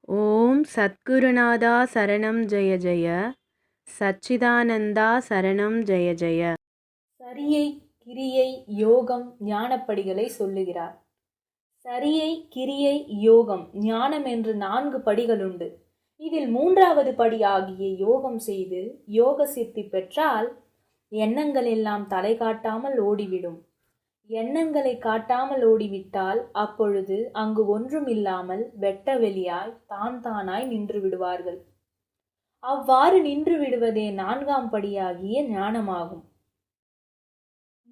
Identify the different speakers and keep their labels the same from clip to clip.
Speaker 1: ஓம் சத்குருநாதா சரணம் ஜெய ஜெய, சச்சிதானந்தா சரணம் ஜெய ஜெய.
Speaker 2: சரியை, கிரியை, யோகம், ஞானப்படிகளை சொல்லுகிறார். சரியை, கிரியை, யோகம், ஞானம் என்று 4 படிகளுண்டு. இதில் 3வது படி ஆகிய யோகம் செய்து யோக சித்தி பெற்றால் எண்ணங்கள் எல்லாம் தலை காட்டாமல் ஓடிவிடும். எண்ணங்களை காட்டாமல் ஓடிவிட்டால் அப்பொழுது அங்கு ஒன்றும் இல்லாமல் வெட்ட வெளியாய் தானாய் நின்று விடுவார்கள். அவ்வாறு நின்று விடுவதே 4ஆம் படியாகிய ஞானமாகும்.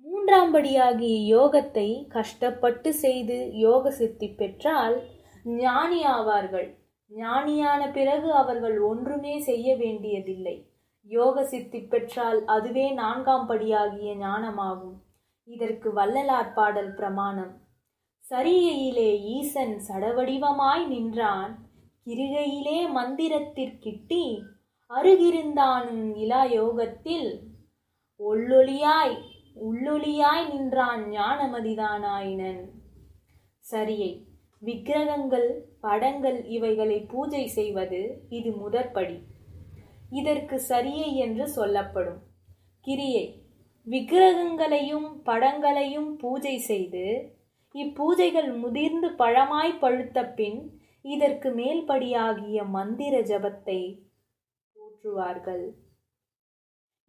Speaker 2: 3ஆம் படியாகிய யோகத்தை கஷ்டப்பட்டு செய்து யோக சித்தி பெற்றால் ஞானி ஆவார்கள். ஞானியான பிறகு அவர்கள் ஒன்றுமே செய்ய வேண்டியதில்லை. யோக சித்தி பெற்றால் அதுவே 4ஆம் படியாகிய ஞானமாகும். இதற்கு வள்ளலார் பாடல் பிரமாணம். சரிகையிலே ஈசன் சடவடிவமாய் நின்றான், கிரிகையிலே மந்திரத்திற்கிட்டி அருகிருந்தானும் இலா யோகத்தில் உள்ளொளியாய் நின்றான் ஞானமதிதானாயினன். சரியை, விக்கிரகங்கள், படங்கள் இவைகளை பூஜை செய்வது இது முதற்படி. இதற்கு சரியை என்று சொல்லப்படும். கிரியை, விக்கிரகங்களையும் படங்களையும் பூஜை செய்து இப்பூஜைகள் முதிர்ந்து பழமாய் பழுத்த பின் இதற்கு மேல்படியாகிய மந்திர ஜபத்தை போற்றுவார்கள்.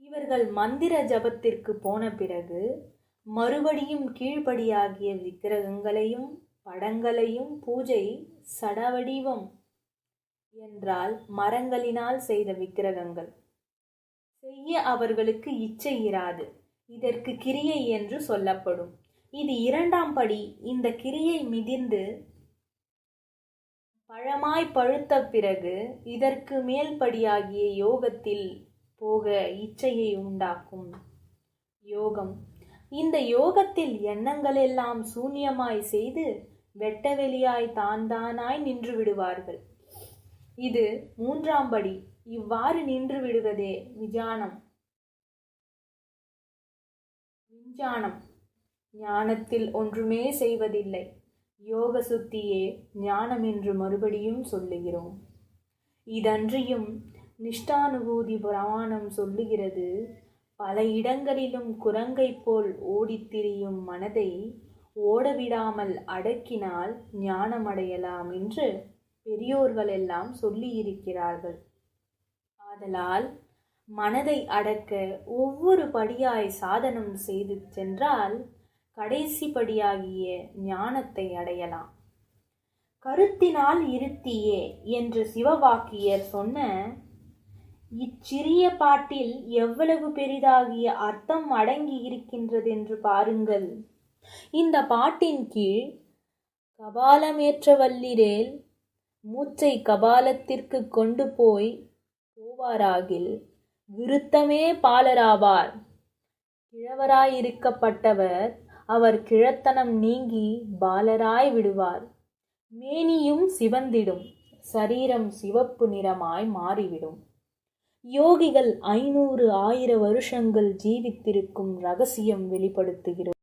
Speaker 2: இவர்கள் மந்திர ஜபத்திற்கு போன பிறகு மறுபடியும் கீழ்ப்படியாகிய விக்கிரகங்களையும் படங்களையும் பூஜை சடவடிவம் என்றால் மரங்களினால் செய்த விக்கிரகங்கள் செய்ய அவர்களுக்கு இச்சை இராது. இதற்கு கிரியை என்று சொல்லப்படும். இது 2ஆம் படி. இந்த கிரியை மிதிர்ந்து பழமாய் பழுத்த பிறகு இதற்கு மேல்படியாகிய யோகத்தில் போக இச்சையை உண்டாக்கும். யோகம், இந்த யோகத்தில் எண்ணங்கள் எல்லாம் சூன்யமாய் செய்து வெட்டவெளியாய் தானாய் நின்று விடுவார்கள். இது 3ஆம் படி. இவ்வாறு நின்று விடுவதே விஞ்ஞானம். ஞானத்தில் ஒன்றுமே செய்வதில்லை. யோக சுத்தியே ஞானம் என்று மறுபடியும் சொல்லுகிறோம். இதன்றியும் நிஷ்டானுபூதி பிரமாணம் சொல்லுகிறது. பல இடங்களிலும் குரங்கை போல் ஓடித்திரியும் மனதை ஓடவிடாமல் அடக்கினால் ஞானமடையலாம் என்று பெரியோர்கள் எல்லாம் சொல்லியிருக்கிறார்கள். ஆதலால் மனதை அடக்க ஒவ்வொரு படியாய் சாதனம் செய்து சென்றால் கடைசி படியாகிய ஞானத்தை அடையலாம். கருத்தினால் இருத்தியே என்று சிவவாக்கியர் சொன்ன இச்சிறிய பாட்டில் எவ்வளவு பெரிதாகிய அர்த்தம் அடங்கி இருக்கின்றதென்று பாருங்கள். இந்த பாட்டின் கீழ் கபாலமேற்ற வல்லிரேல் மூச்சை கபாலத்திற்கு கொண்டு போவாராகில் விருத்தமே பாலராவார். கிழவராயிருக்கப்பட்டவர் அவர் கிழத்தனம் நீங்கி பாலராய் விடுவார். மேனியும் சிவந்திடும், சரீரம் சிவப்பு நிறமாய் மாறிவிடும். யோகிகள் 500-1000 வருஷங்கள் ஜீவித்திருக்கும் ரகசியம் வெளிப்படுத்துகிறோம்.